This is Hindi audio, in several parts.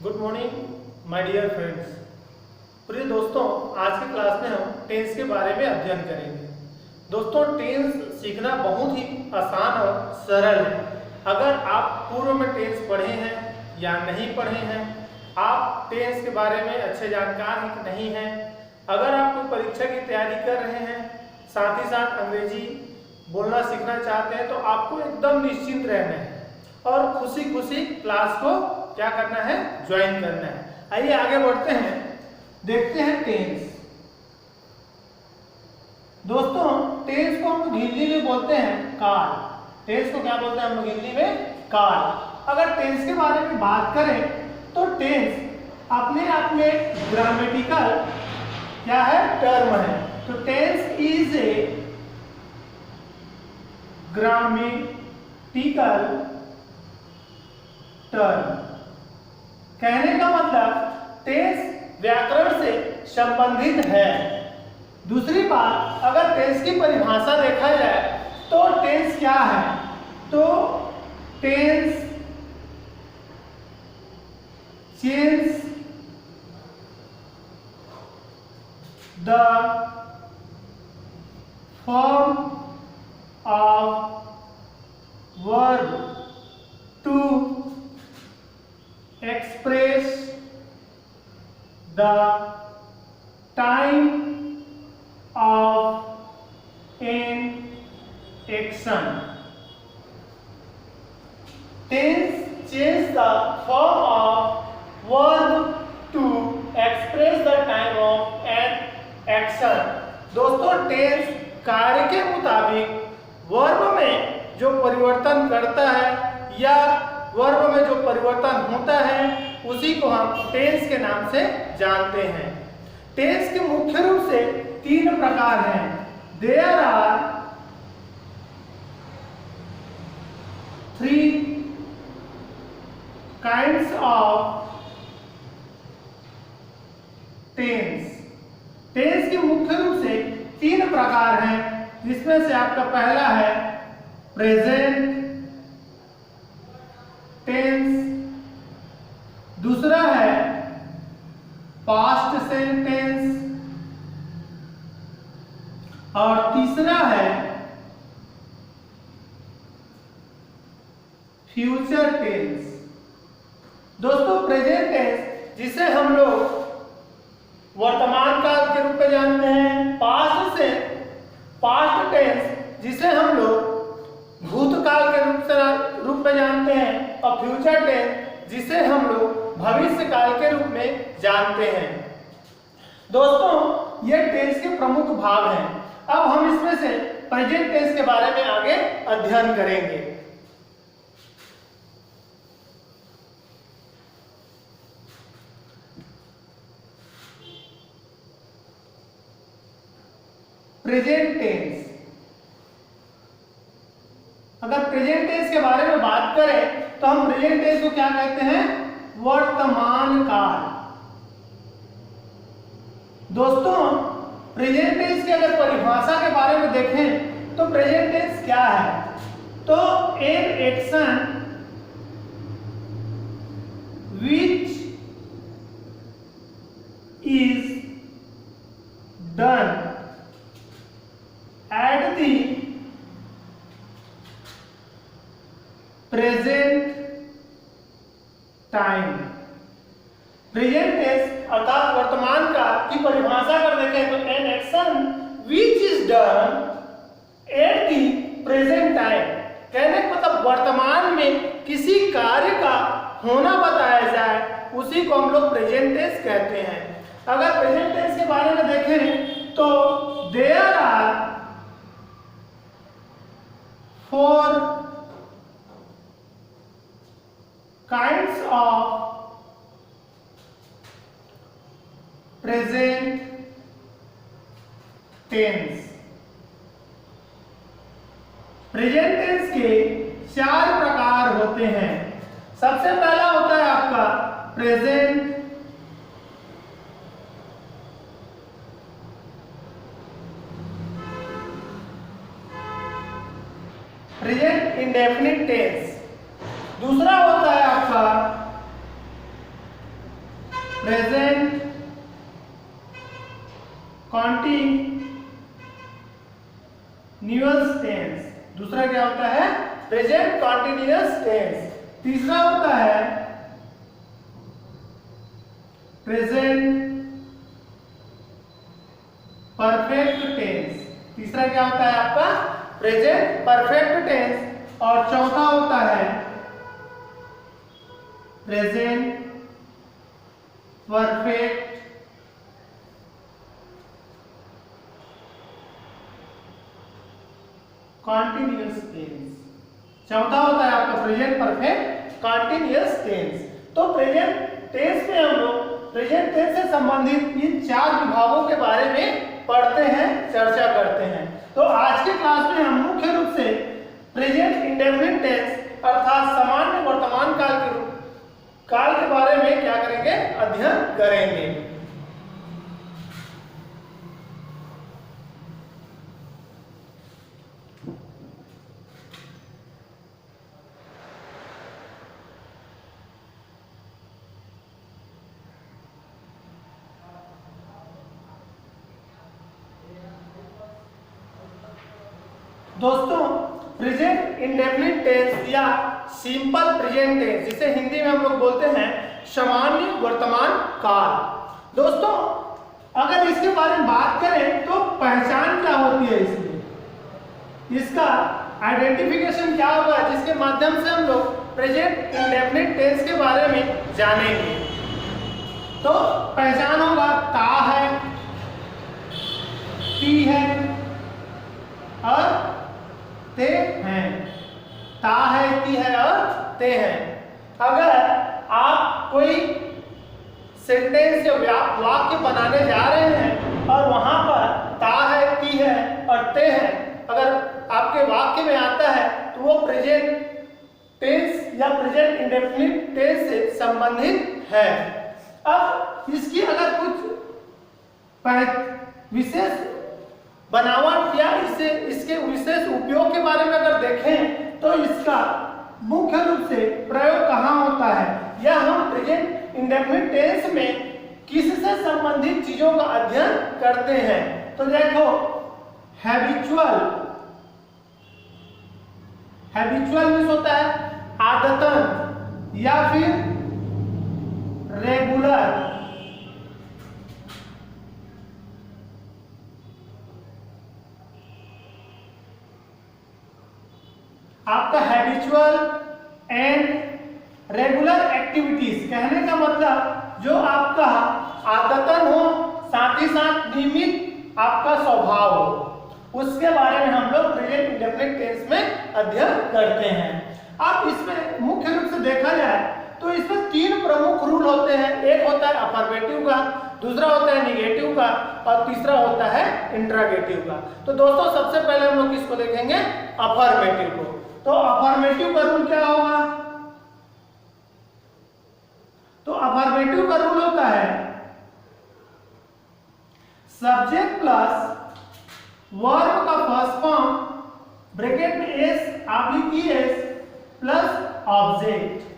Good morning my dear friends. प्रिय दोस्तों, आज की क्लास में हम टेंस के बारे में अध्ययन करेंगे। दोस्तों, टेंस सीखना बहुत ही आसान और सरल है। अगर आप पूर्व में टेंस पढ़े हैं या नहीं पढ़े हैं, आप टेंस के बारे में अच्छे जानकार हैं कि नहीं हैं, अगर आप कोई परीक्षा की तैयारी कर रहे हैं, साथ ही साथ अंग्रेजी बोलना सीखना चाहते हैं, तो आपको एकदम निश्चिंत रहना है और खुशी खुशी क्लास को क्या करना है, ज्वाइन करना है। आइए आगे बढ़ते हैं, देखते हैं टेंस। दोस्तों, टेंस को हम लोग हिंदी में बोलते हैं काल। टेंस को क्या बोलते हैं हम लोग हिंदी में? काल। अगर टेंस के बारे में बात करें तो टेंस अपने आप में ग्रामेटिकल क्या है, टर्म है। तो tense is a grammatical term. कहने का मतलब टेंस व्याकरण से संबंधित है। दूसरी बात, अगर टेंस की परिभाषा देखा जाए तो टेंस क्या है? तो tense change the form of verb to express the time of an action. Tense change the form of verb to express the time of an action. दोस्तों, टेंस कार्य के मुताबिक वर्ब में जो परिवर्तन करता है या वर्ब में जो परिवर्तन होता है उसी को हम टेंस के नाम से जानते हैं। टेंस के मुख्य रूप से 3 प्रकार हैं। There are 3 kinds of tense. Tense के मुख्य रूप से 3 प्रकार हैं, जिसमें से आपका पहला है प्रेजेंट टेंस, दूसरा है पास्ट टेंस और तीसरा है फ्यूचर टेंस। दोस्तों, प्रेजेंट टेंस जिसे हम लोग वर्तमान काल के रूप में जानते हैं, पास्ट टेंस जिसे हम लोग भूतकाल के रूप में जानते हैं, और फ्यूचर टेंस जिसे हम लोग भविष्य काल के रूप में जानते हैं। दोस्तों, ये टेंस के प्रमुख भाग हैं। अब हम इसमें से प्रेजेंट टेंस के बारे में आगे अध्ययन करेंगे। प्रेजेंट टेंस, अगर प्रेजेंट टेंस के बारे में बात करें तो हम प्रेजेंट टेंस को क्या कहते हैं? वर्तमान काल। दोस्तों, प्रेजेंट टेंस की अगर परिभाषा के बारे में देखें तो प्रेजेंट टेंस क्या है? तो an action which is done at the present time. Present tense अर्थात वर्तमान काल की परिभाषा कर देखें तो an action which is done at the present time. कहने का मतलब वर्तमान में किसी कार्य का होना बताया जाए, उसी को हम लोग प्रेजेंट टेंस कहते हैं। अगर प्रेजेंट टेंस के बारे में देखें तो there are 4 kinds of present tense। Present tense के 4 प्रकार होते हैं। सबसे पहला होता है आपका प्रेजेंट प्रेजेंट इंडेफिनिट टेंस। दूसरा होता है आपका प्रेजेंट कॉन्टिन्यूअस टेंस। दूसरा क्या होता है? Present continuous tense. तीसरा होता है प्रेजेंट परफेक्ट टेंस। तीसरा क्या होता है आपका? Present perfect tense. और चौथा होता है प्रेजेंट परफेक्ट कॉन्टिन्यूअस टेंस। चौथा होता है आपका प्रेजेंट परफेक्ट कॉन्टिन्यूअस टेंस। तो प्रेजेंट टेंस में हम लोग प्रेजेंट टेंस से संबंधित इन 4 विभागों के बारे में पढ़ते हैं, चर्चा करते हैं। तो आज के क्लास में हम मुख्य रूप से प्रेजेंट इंडेफिनिट टेंस अर्थात सामान्य वर्तमान काल के बारे में क्या करेंगे? अध्ययन करेंगे। दोस्तों, प्रेजेंट इंडेफिनिट टेंस या सिंपल प्रेजेंट टेंस, जिसे हिंदी में हम लोग बोलते हैं सामान्य वर्तमान काल। दोस्तों, अगर इसके बारे में बात करें तो पहचान क्या होती है इसमें, इसका आइडेंटिफिकेशन क्या होगा, जिसके माध्यम से हम लोग प्रेजेंट इंडेफिनिट टेंस के बारे में जानेंगे। तो पहचान होगा ता है, ती है और ते हैं। ता है, ती है और ते हैं। अगर आप कोई सेंटेंस या वाक्य बनाने जा रहे हैं और वहां पर ता है, ती है और ते है अगर आपके वाक्य में आता है तो वो प्रेजेंट टेंस या प्रेजेंट इंडेफिनिट टेंस से संबंधित है। अब इसकी अगर कुछ विशेष बनावट या इसके विशेष उपयोग के बारे में अगर देखें तो इसका मुख्य रूप से प्रयोग कहाँ होता है, या हम प्रेजेंट इंडेफिनिट टेंस में किससे संबंधित चीजों का अध्ययन करते हैं। तो देखो, हैबिचुअल मीन्स होता है आदतन या फिर रेगुलर। आपका हैबिचुअल एंड रेगुलर एक्टिविटीज, कहने का मतलब जो आपका आदतन हो, साथ ही साथ नियमित आपका स्वभाव हो, उसके बारे में हम लोग प्रेजेंट इंडेफिनिट टेंस में अध्ययन करते हैं। अब इसमें मुख्य रूप से देखा जाए तो इसमें 3 प्रमुख रूल होते हैं। एक होता है अफर्मेटिव का, दूसरा होता है निगेटिव का और तीसरा होता है इंट्रागेटिव का। तो दोस्तों, सबसे पहले हम लोग किसको देखेंगे? अफर्मेटिव को। तो अफर्मेटिव का रूल क्या होगा? तो अफर्मेटिव का रूल होता है सब्जेक्ट प्लस वर्ब का फर्स्ट फॉर्म ब्रैकेट में S oblique E S plus object.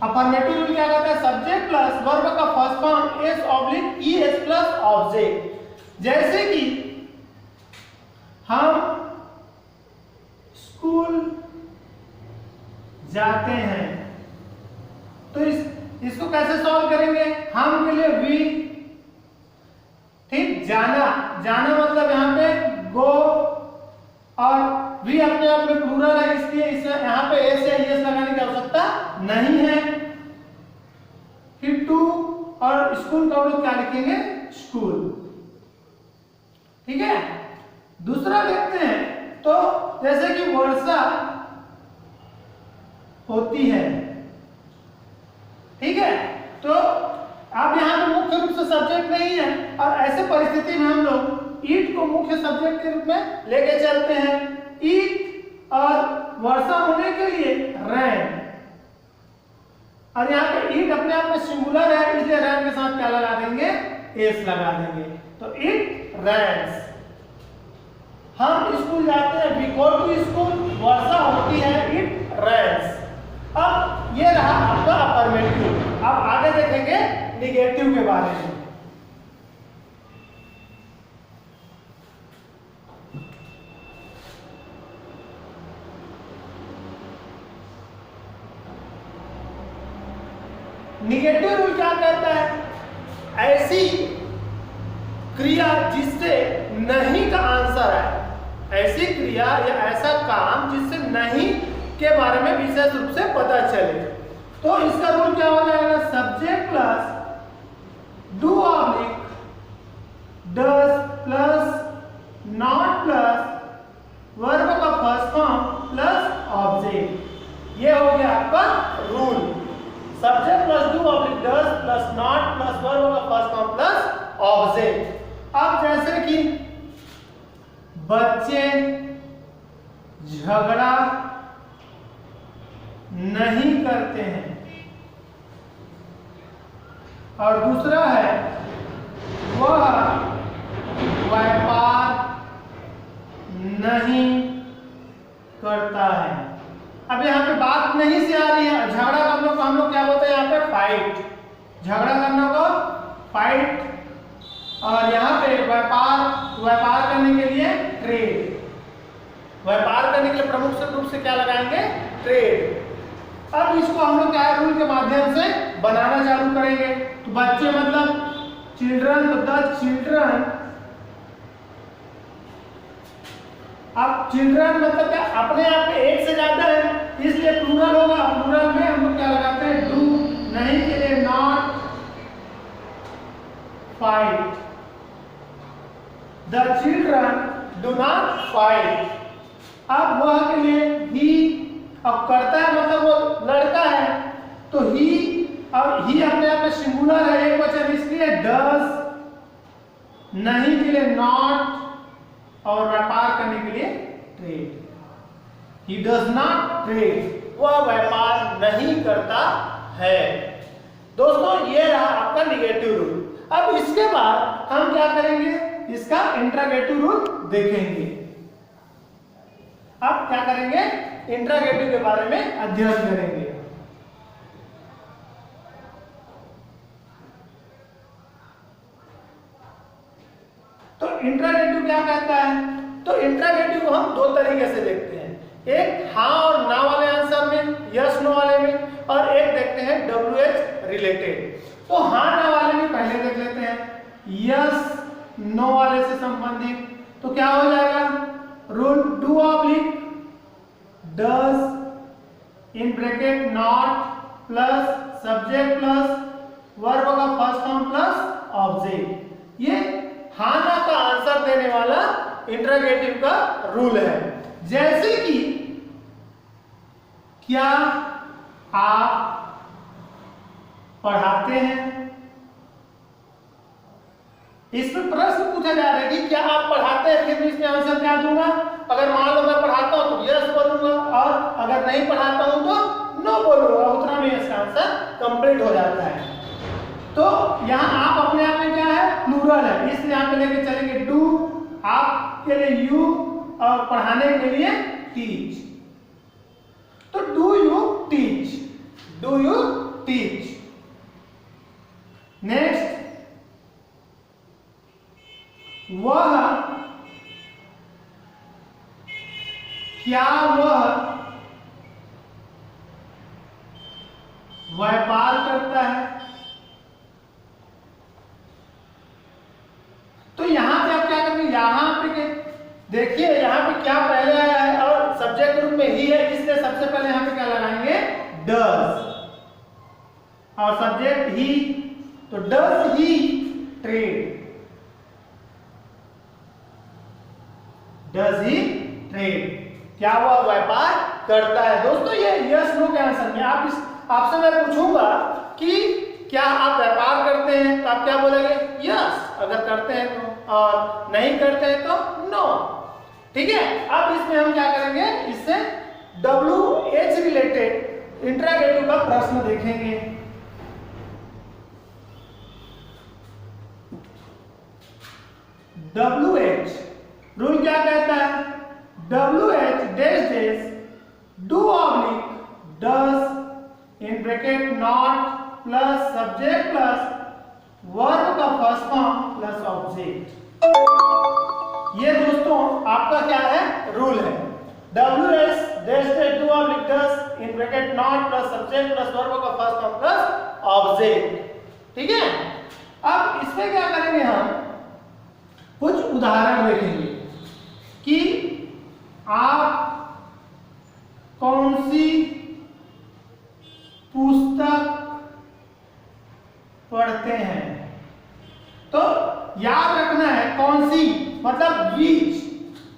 Affirmative rule क्या कहता है? सब्जेक्ट प्लस वर्ब का first form S oblique E S plus object. जैसे कि हम स्कूल जाते हैं, तो इसको कैसे सॉल्व करेंगे? हम के लिए वी, ठीक, जाना मतलब यहाँ पे गो, और वी अपने आप में प्लूरल है, इसलिए इसे यहाँ पे एस या ईएस लगाने की आवश्यकता नहीं है। फिर टू और स्कूल का हम लोग क्या लिखेंगे? स्कूल। ठीक है। दूसरा देखते हैं, तो जैसे कि वर्षा होती है, ठीक है, तो अब यहाँ पे मुख्य रूप से सब्जेक्ट नहीं है और ऐसे परिस्थिति में हम लोग ईट को मुख्य सब्जेक्ट के रूप में लेके चलते हैं। ईट और वर्षा होने के लिए रैन, और यहाँ पे ईट अपने आप में सिंगुलर है, इसलिए रैन के साथ क्या लगा देंगे? एस लगा देंगे। तो इट रैन्स। हम स्कूल जाते हैं, वी गो टू स्कूल, वर्षा होती है, इट रेन्स। अब ये रहा आपका अफर्मेटिव। अब आगे देखेंगे निगेटिव के बारे में। निगेटिव रूल क्या कहता है? ऐसी क्रिया जिससे नहीं का आंसर है, ऐसी क्रिया या ऐसा काम जिससे नहीं के बारे में विशेष रूप से पता चले। तो इसका रूल क्या हो जाएगा? Subject plus do oblique does plus not plus verb का फर्स्ट फॉर्म प्लस ऑब्जेक्ट। ये हो गया आपका rule. Subject plus do oblique does plus not plus verb का फर्स्ट फॉर्म प्लस ऑब्जेक्ट। अब जैसे कि बच्चे झगड़ा नहीं करते हैं, और दूसरा है वह व्यापार नहीं करता है। अब यहाँ पे बात नहीं से आ रही है, झगड़ा करने को हम लोग क्या बोलते हैं? यहाँ पे फाइट, झगड़ा करने को फाइट, और यहाँ पे व्यापार करने के लिए ट्रेड, व्यापार करने के लिए प्रमुख रूप से क्या लगाएंगे? ट्रेड। अब इसको हम लोग क्या है रूल के माध्यम से बनाना चालू करेंगे। तो बच्चे मतलब चिल्ड्रन, तो द चिल्ड्रन। अब चिल्ड्रन मतलब क्या? अपने आप में एक से ज्यादा है, इसलिए प्लूरल होगा। प्लूरल में हम लोग क्या लगाते हैं? डू, नहीं के लिए not, fight. The children do not fight. अब वह के लिए ही, अब करता है मतलब वो लड़का है, तो ही, और ही अपने आप में सिंगुलर है, एक वचन, इसलिए डज, नहीं के लिए नॉट, और व्यापार करने के लिए trade. He does not trade, वह व्यापार नहीं करता है। दोस्तों ये रहा आपका निगेटिव रूल। अब इसके बाद हम क्या करेंगे? इसका इंट्रोगेटिव रूल देखेंगे। अब क्या करेंगे? इंट्रोगेटिव के बारे में अध्ययन करेंगे। तो इंट्रोगेटिव क्या कहता है? तो इंट्रोगेटिव को हम दो तरीके से देखते हैं, एक हाँ और ना वाले आंसर में, यस नो वाले में, और एक देखते हैं WH रिलेटेड। तो हाँ ना वाले में पहले देख लेते हैं, यस नो वाले से संबंधित। तो क्या हो जाएगा? Rule do oblique does in bracket not plus subject plus verb का फर्स्ट फॉर्म प्लस ऑब्जेक्ट। ये हाँ ना का आंसर देने वाला इंट्रोगेटिव का रूल है। जैसे कि क्या आप पढ़ाते हैं? इसमें प्रश्न पूछा जा रहा है कि क्या आप पढ़ाते हैं, फिर इसमें आंसर क्या दूंगा? अगर मान लो मैं पढ़ाता हूं तो यस बोलूंगा, और अगर नहीं पढ़ाता हूं तो नो बोलूंगा। उतना में इसका आंसर कंप्लीट हो जाता है। तो यहाँ आप अपने आप में क्या है? प्लूरल है, इसलिए यहाँ पे लेके चलेंगे डू, आप के लिए यू, और पढ़ाने के लिए टीच। तो do you teach, do you teach. Next, वह, क्या वह व्यापार करता है? तो यहां पे आप क्या करेंगे? यहां पे देखिए, यहां पे क्या पहले आया है और सब्जेक्ट रूप में ही है, इसलिए सबसे पहले यहां पे क्या लगाएंगे? डज, और सब्जेक्ट ही, तो does he trade, does he trade, क्या वह व्यापार करता है? दोस्तों ये यस नो के आंसर में आपसे मैं पूछूंगा कि क्या आप व्यापार करते हैं, तो आप क्या बोलेंगे? यस अगर करते हैं तो, और नहीं करते हैं तो नो। ठीक है, अब इसमें हम क्या करेंगे? इससे WH रिलेटेड इंट्रोगेटिव का प्रश्न देखेंगे। WH रूल क्या कहता है? WH dash dash do oblique does in bracket not plus subject plus verb का फर्स्ट फॉर्म प्लस ऑब्जेक्ट। ये दोस्तों आपका क्या है? रूल है। WH dash dash do oblique does in bracket not plus subject plus verb का फर्स्ट फॉर्म प्लस ऑब्जेक्ट। ठीक है, अब इसमें क्या करेंगे? हम कुछ उदाहरण देखेंगे कि आप कौन सी पुस्तक पढ़ते हैं। तो याद रखना है कौन सी मतलब विच।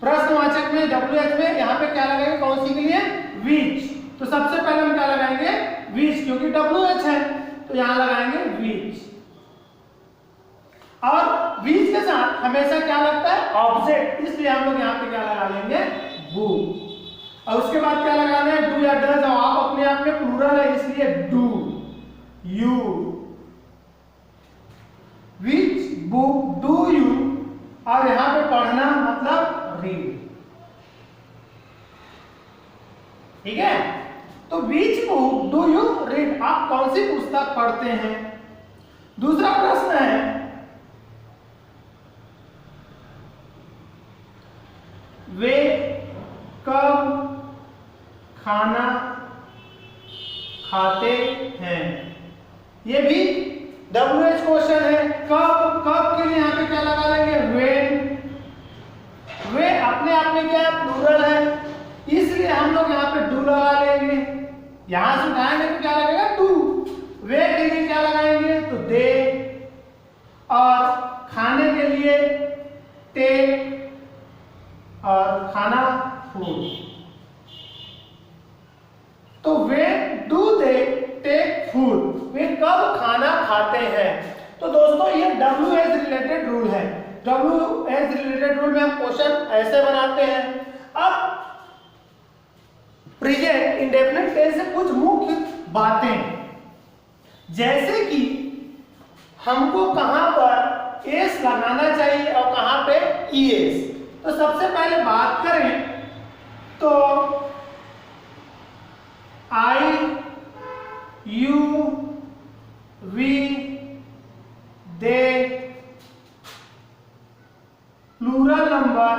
प्रश्नवाचक में WH में यहां पे क्या लगाएंगे? कौन सी के लिए? विच। तो सबसे पहले हम क्या लगाएंगे? विच, क्योंकि WH है तो यहां लगाएंगे विच। और विच के साथ हमेशा क्या लगता है? ऑब्जेक्ट, इसलिए हम लोग यहां पे क्या लगा लेंगे? बुक। और उसके बाद क्या लगाना है? डू या डज। आप अपने आप में प्लूरल है इसलिए do, you. Which book do you, और यहां पे पढ़ना मतलब रीड। ठीक है, तो which book do you read, आप कौन सी पुस्तक पढ़ते हैं। दूसरा प्रश्न है वे कब खाना खाते हैं। ये भी WH क्वेश्चन है। कब, कब के लिए यहां पे क्या लगा लेंगे? व्हेन। वे अपने आप में क्या है? प्लूरल है, इसलिए हम लोग यहां पे डू लगा लेंगे। यहां से उठाएंगे तो क्या लगेगा? टू। वे के लिए क्या लगाएंगे? तो दे। और खाने के लिए टेक, और खाना फूड। तो वे डू दे टेक फूड, वे कब खाना खाते हैं। तो दोस्तों ये WH रिलेटेड रूल है। WH रिलेटेड रूल में हम क्वेश्चन ऐसे बनाते हैं। अब प्रेजेंट इंडेफिनिट टेंस से कुछ मुख्य बातें, जैसे कि हमको कहां पर एस लगाना चाहिए और कहां पे ES। तो सबसे पहले बात करें तो I, you, we, they, plural number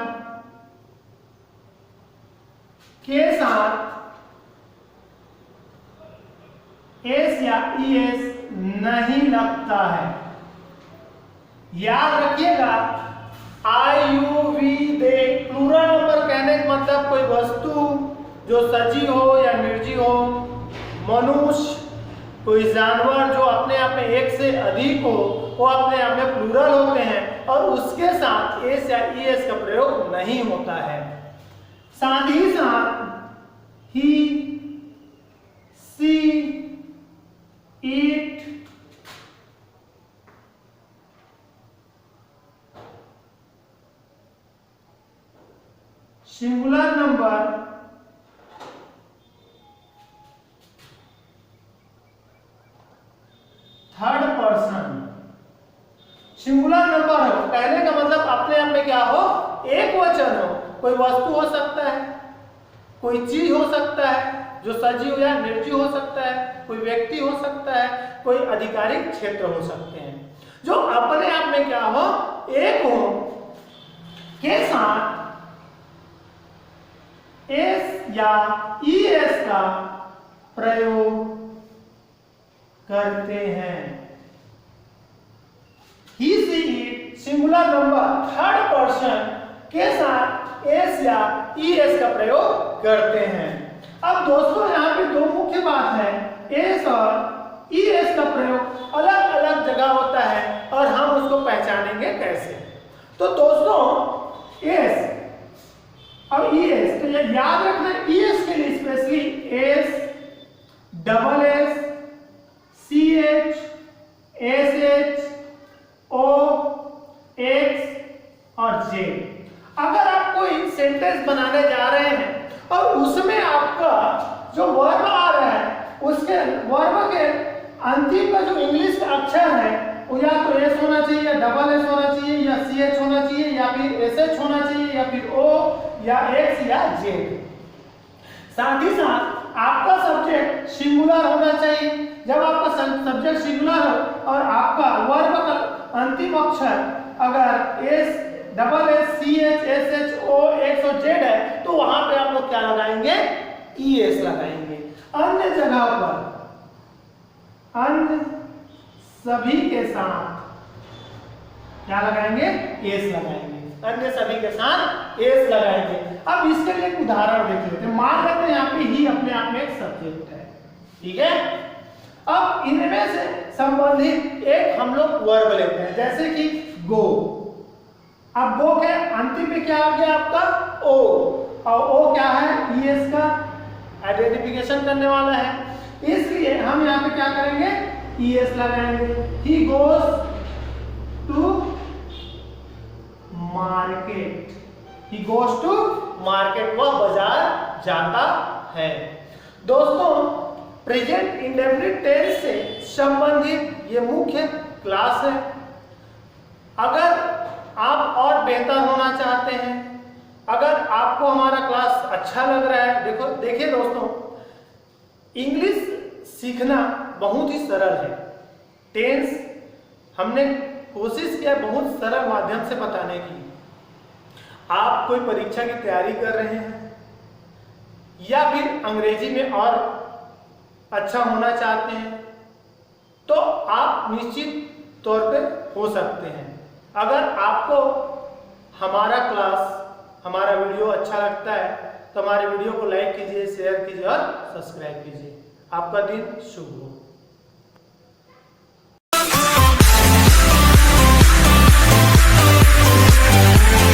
के साथ एस या ES नहीं लगता है। याद रखिएगा, I, you, we, they plural number कहने का मतलब कोई वस्तु जो सजी हो या निर्जीव हो, मनुष्य, कोई जानवर जो अपने आप में एक से अधिक हो, वो अपने आप में प्लूरल होते हैं और उसके साथ एस या ES का प्रयोग नहीं होता है। साथ ही साथ he, she, it, singular number third person. Singular number हो कहने का मतलब अपने आप में क्या हो? एक वचन हो। कोई वस्तु हो सकता है, कोई चीज हो सकता है जो सजीव या निर्जीव हो सकता है, कोई व्यक्ति हो सकता है, कोई आधिकारिक क्षेत्र हो सकते हैं, जो अपने आप में क्या हो? एक हो, के साथ एस या ES का प्रयोग करते हैं। He, she, it singular number third person के साथ एस या ES का प्रयोग करते हैं। अब दोस्तों यहाँ पे दो मुख्य बात है, एस और ES का प्रयोग अलग अलग जगह होता है और हम उसको पहचानेंगे कैसे। तो दोस्तों एस और ES, तो ये याद रखना ES के लिए specially S, double S, CH, SH, O, X और J। अगर आप कोई सेंटेंस बनाने जा रहे हैं और उसमें आपका जो वर्ब आ रहा है, उसके वर्ब के अंतिम का जो इंग्लिश का अक्षर है वो या तो S होना चाहिए, या डबल S होना चाहिए, या CH होना चाहिए, या फिर SH होना चाहिए, चाहिए या फिर ओ या एक्स या जेड। साथ ही साथ आपका सब्जेक्ट सिंगुलर होना चाहिए। जब आपका सब्जेक्ट सिंगुलर हो और आपका वर्ब का अंतिम अक्षर अगर S double S C H S H O X और जेड है तो वहां पे आप लोग क्या लगाएंगे, ई एस लगाएंगे। अन्य जगह पर अन्य सभी के साथ क्या लगाएंगे, एस लगाएंगे। अन्य सभी के साथ एस लगाएंगे। अब इसके लिए एक उदाहरण देख लेते हैं। मान लेते हैं यहाँ पे ही अपने आप में एक सब्जेक्ट है, ठीक है। अब इनमें से संबंधित एक हम लोग वर्ब लेते हैं, जैसे कि गो। अब गो के अंतिम में क्या आ गया आपका ओ, और ओ क्या है, ई एस का आइडेंटिफिकेशन करने वाला है, इसलिए हम यहाँ पे क्या करेंगे, ई एस लगाएंगे। He goes to market, he goes to market, वह बाजार जाता है। दोस्तों प्रेजेंट इंडेफिनिट टेंस से संबंधित ये मुख्य क्लास है। अगर आप और बेहतर होना चाहते हैं, अगर आपको हमारा क्लास अच्छा लग रहा है, देखिए दोस्तों, इंग्लिश सीखना बहुत ही सरल है। टेंस हमने कोशिश किया बहुत सरल माध्यम से बताने की। आप कोई परीक्षा की तैयारी कर रहे हैं या फिर अंग्रेजी में और अच्छा होना चाहते हैं तो आप निश्चित तौर पे हो सकते हैं। अगर आपको हमारा क्लास, हमारा वीडियो अच्छा लगता है तो हमारे वीडियो को लाइक कीजिए, शेयर कीजिए और सब्सक्राइब कीजिए। आपका दिन शुभ हो।